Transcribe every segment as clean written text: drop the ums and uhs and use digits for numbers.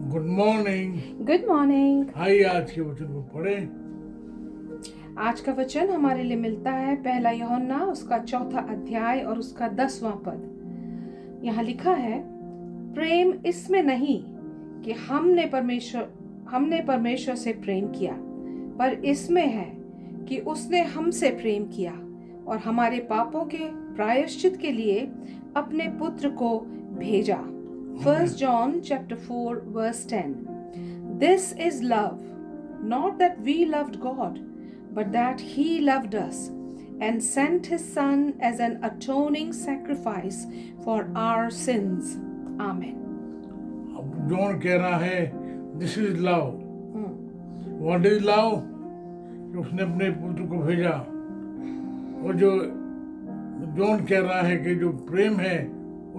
Good morning. Good morning. आइए आज के वचन को पढ़ें। आज का वचन हमारे लिए मिलता है पहला यूहन्ना उसका 4 अध्याय और उसका 10वां पद। यहाँ लिखा है, प्रेम इसमें नहीं कि हमने परमेश्वर से प्रेम किया, पर इसमें है कि उसने हमसे प्रेम किया और हमारे पापों के प्रायश्चित के लिए अपने पुत्र को भेजा। 1 John chapter 4 verse 10. This is love, not that we loved God, but that He loved us and sent His Son as an atoning sacrifice for our sins. Amen. अब जॉन कह रहा है this is love. What is love? कि उसने अपने पुत्र को भेजा। और जो जॉन कह रहा है कि जो प्रेम है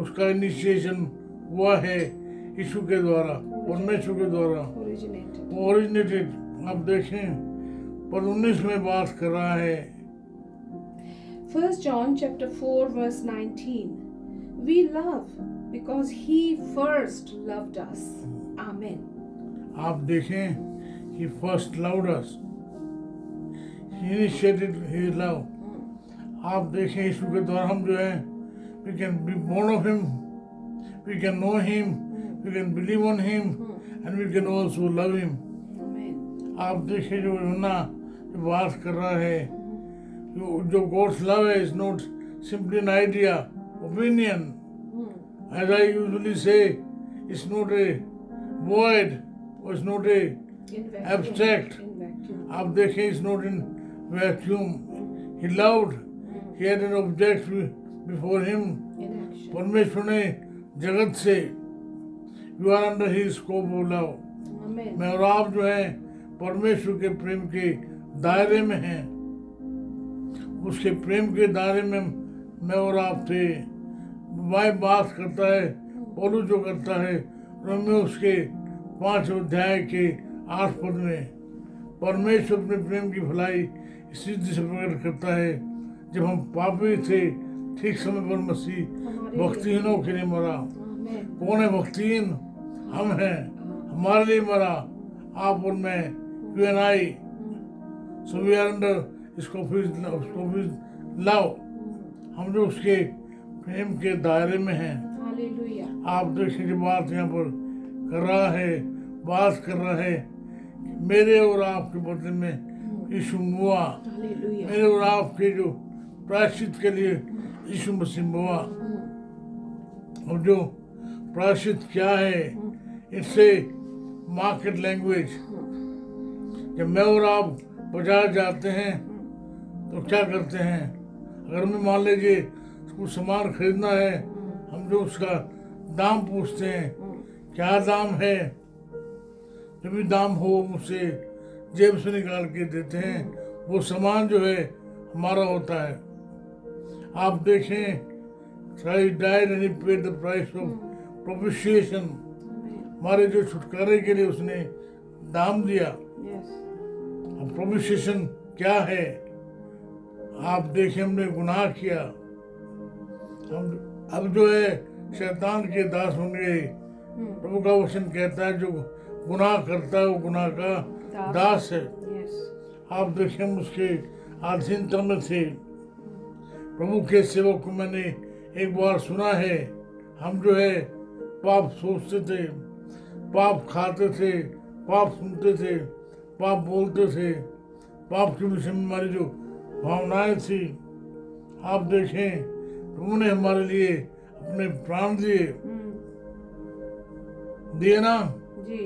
उसका इनिशिएशन हुआ है यीशु के द्वारा, परमेश्वर के द्वारा ओरिजिनेटेड। आप देखें पर 19 में बात कर रहा है। 1 John chapter 4 verse 19. We love because He first loved us. Amen. आप देखें He first loved us. He initiated His love. आप देखें यीशु के द्वारा हम जो है we can be born of Him, we can know Him, we can believe on Him, and we can also love Him. Amen. आप देखिए जो यूहन्ना जो बात कर रहा है, जो God's love है is not simply an idea, opinion. As I usually say, it's not a void, or it's not a abstract. आप देखें it's not in vacuum. He loved. He had an object before him. परमेश्वर ने जगत से you are under he scope of love. मैं और आप जो है परमेश्वर के प्रेम के दायरे में हैं। उसके प्रेम के दायरे में मैं और आप थे। वह बात करता है पौलुस जो करता है रोमियो उसके 5 अध्याय के 8 पद में, परमेश्वर अपने प्रेम की भलाई इस रीति से प्रकट करता है, जब हम पापी थे ठीक समय पर मसीह भक्तिहीनों के लिए मरा। कौन है भक्तिहीन? हम हैं। हमारे लिए मरा, आप और मैं, you and I. So we are under scope love. हम जो उसके प्रेम के दायरे में हैं। आप देखिए जो बात यहाँ पर कर रहा है, बात कर रहा है मेरे और आपके बदले में यीशु हुआ। मेरे और आपके जो प्रायश्चित के लिए यीशु मसीह हुआ। और जो प्रायश्चित क्या है? इससे मार्केट लैंग्वेज। जब मैं और आप बाजार जाते हैं तो क्या करते हैं? अगर हमें मान लीजिए कुछ सामान खरीदना है, हम जो उसका दाम पूछते हैं, क्या दाम है? जब भी दाम हो मुझसे जेब से निकाल के देते हैं, वो सामान जो है हमारा होता है। आप देखें He died and He paid the price of propitiation. हमारे जो छुटकारे के लिए उसने दाम दिया। अब propitiation क्या है? आप देखें हमने गुनाह किया, हम अब जो है शैतान के दास बन गए। प्रभु का वचन कहता है जो गुनाह करता है वो गुनाह का दास है। आप देखें हम उसके अधीनता में थे। प्रभु के सेवक को मैंने एक बार सुना है, हम जो है पाप सोचते थे, पाप खाते थे, पाप सुनते थे, पाप बोलते थे, पाप के विषय में हमारी जो भावनाएं थी। आप देखें प्रभु ने हमारे लिए अपने प्राण दिए ना जी।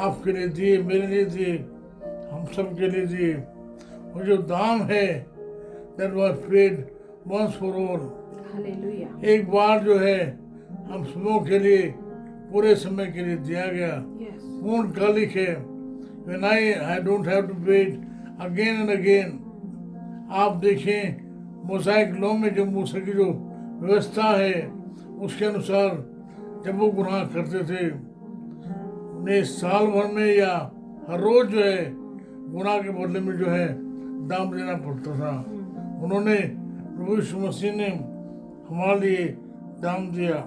आपके लिए दिए, मेरे लिए दिए, हम सब के लिए दिए। और जो दाम है that was paid once for all. एक बार जो है हम सबों के लिए पूरे समय के लिए दिया गया। पूर्ण कालिक है। When I don't have to pay it again and again. आप देखें मोसाइक लॉ में जो मूसा की जो व्यवस्था है उसके अनुसार जब वो गुनाह करते थे उन्हें साल भर में या हर रोज जो है गुनाह के बदले में जो है दाम देना पड़ता था। उन्होंने प्रभु यीशु मसीह ने हमारे लिए दाम दिया।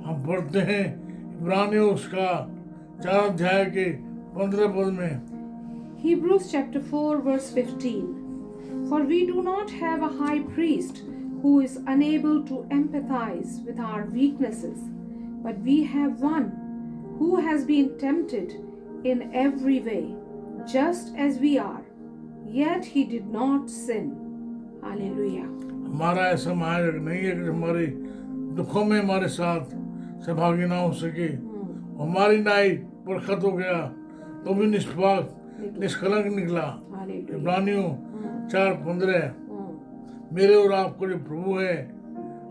हम पढ़ते हैं इब्रानियों उसका 4 अध्याय के 15 पद में, Hebrews chapter 4 verse 15. For we do not have a high priest who is unable to empathize with our weaknesses, but we have one who has been tempted in every way, just as we are, yet he did not sin. Hallelujah. हमारा ऐसा महायाजक नहीं है कि हमारे दुखों में हमारे साथ सहभागी ना हो सके। हमारी नाई परखत हो गया तो भी निष्पाक निष्कलंक निकला। Hallelujah. इब्रानियों 4:15। मेरे और आपको जो प्रभु है,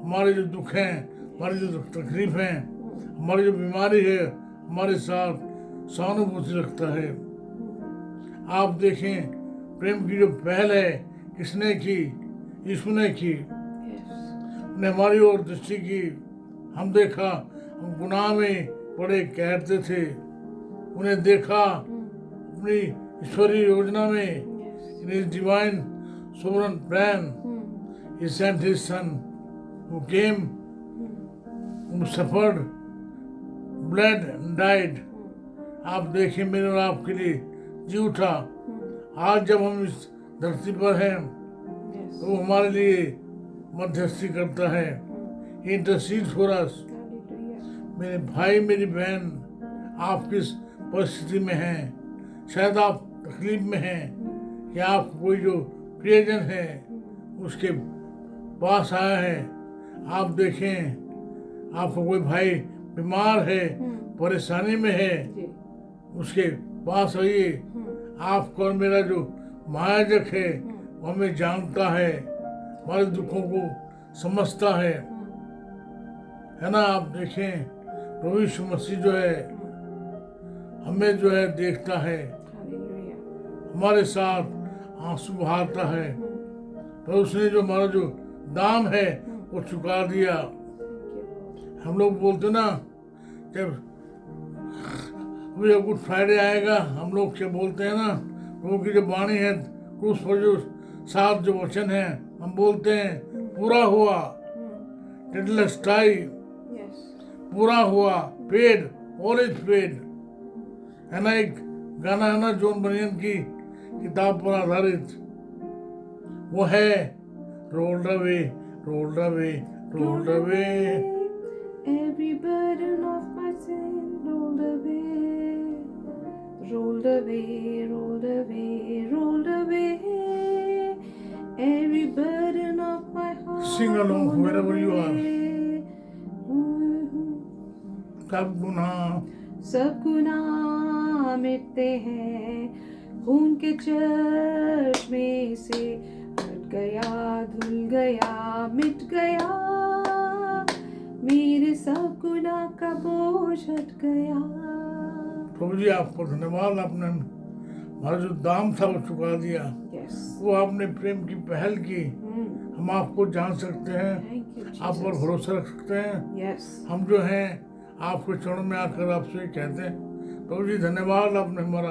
हमारे जो दुख हैं, हमारी जो तकलीफ हैं, हमारी जो बीमारी है, हमारे साथ सहानुभूति रखता है। आप देखें, प्रेम की जो पहल है किसने की? यीशु ने की। Yes. ने हमारी ओर दृष्टि की। हम देखा, हम गुनाह में पड़े कहते थे, उन्हें देखा अपनी ईश्वरीय योजना में। Yes. In his divine sovereign plan, he sent his son who came, who suffered, bled and died. आप देखिए, मेरे और आपके लिए जी उठा। आज जब हम इस धरती पर हैं Yes. तो वो हमारे लिए मध्यस्थी करता है। He intercedes for us. Hallelujah. मेरे भाई, मेरी बहन, आप किस परिस्थिति में हैं? शायद आप तकलीफ में हैं, या आप कोई जो प्रियजन है उसके पास आया है। आप देखें, आपको कोई भाई बीमार है, परेशानी में है, जी. उसके पास आइए। आपका और मेरा जो महायाजक है वो हमें जानता है, हमारे दुखों को समझता है ना। आप देखें, प्रभु यीशु मसीह जो है हमें जो है देखता है, Hallelujah. हमारे साथ आंसू बहाता है। पर उसने जो हमारा जो दाम है वो चुका दिया। Thank you, Lord. हम लोग बोलते ना, जब गुड फ्राइडे आएगा, हम लोग क्या बोलते हैं ना, प्रभु की जो वाणी है, क्रूस पर जो 7 जो वचन है, हम बोलते हैं पूरा हुआ, टेटलेस्टाई, Yes. पूरा हुआ, पेड, ऑल इज पेड, है ना। एक गाना है ना जॉन बनियन की किताब पर आधारित, वो है rolled away, rolled away, rolled away. Every burden of my sin rolled away, rolled away, rolled away, rolled away. Every burden of my heart. Sing along rolled wherever you are. away. सब गुनाह सब गुनाह मिटते हैं, खून के चश्मे से हट गया, धुल गया, मिट गया, मेरे सब गुनाह का बोझ हट गया। प्रभु जी आपको धन्यवाद, आपने हमारा जो दाम था वो चुका दिया। Yes. वो आपने प्रेम की पहल की। हम आपको जान सकते हैं, Thank you, आप पर Jesus. भरोसा रख सकते हैं। Yes. हम जो हैं आपके चरणों में आकर आपसे कहते हैं, प्रभु जी धन्यवाद, आपने हमारा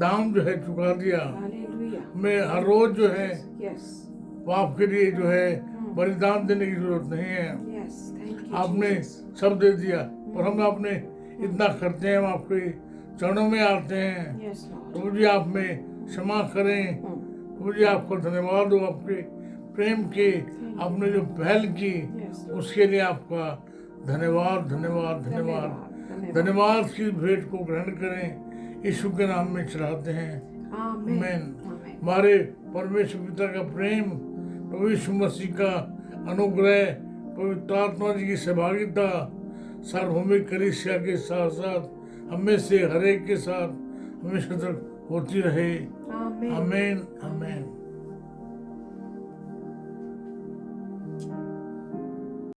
दाम जो है चुका दिया। Hallelujah. हमें हर रोज जो है Yes. पाप के लिए जो है बलिदान देने की जरूरत नहीं है। Yes. Thank you, आपने Jesus. सब दे दिया, और हम आपने इतना करते हैं, हम आपके चरणों में आते हैं। Yes, Lord. प्रभु जी आप में क्षमा करें। प्रभु जी आपको धन्यवाद हो, आपके प्रेम के आपने जो पहल की Yes. उसके लिए आपका धन्यवाद, धन्यवाद, धन्यवाद। धन्यवाद की भेंट को ग्रहण करें, यीशु के नाम में चढ़ाते हैं। Amen. आमीन। Amen. हमारे परमेश्वर पिता का प्रेम, प्रभु यीशु मसीह का अनुग्रह, पवित्र आत्मा जी की सहभागिता सार्वभौमिक कलीसिया के साथ साथ हमें से हर एक के साथ हमेशा तक होती रहे। Amen. आमीन, आमीन।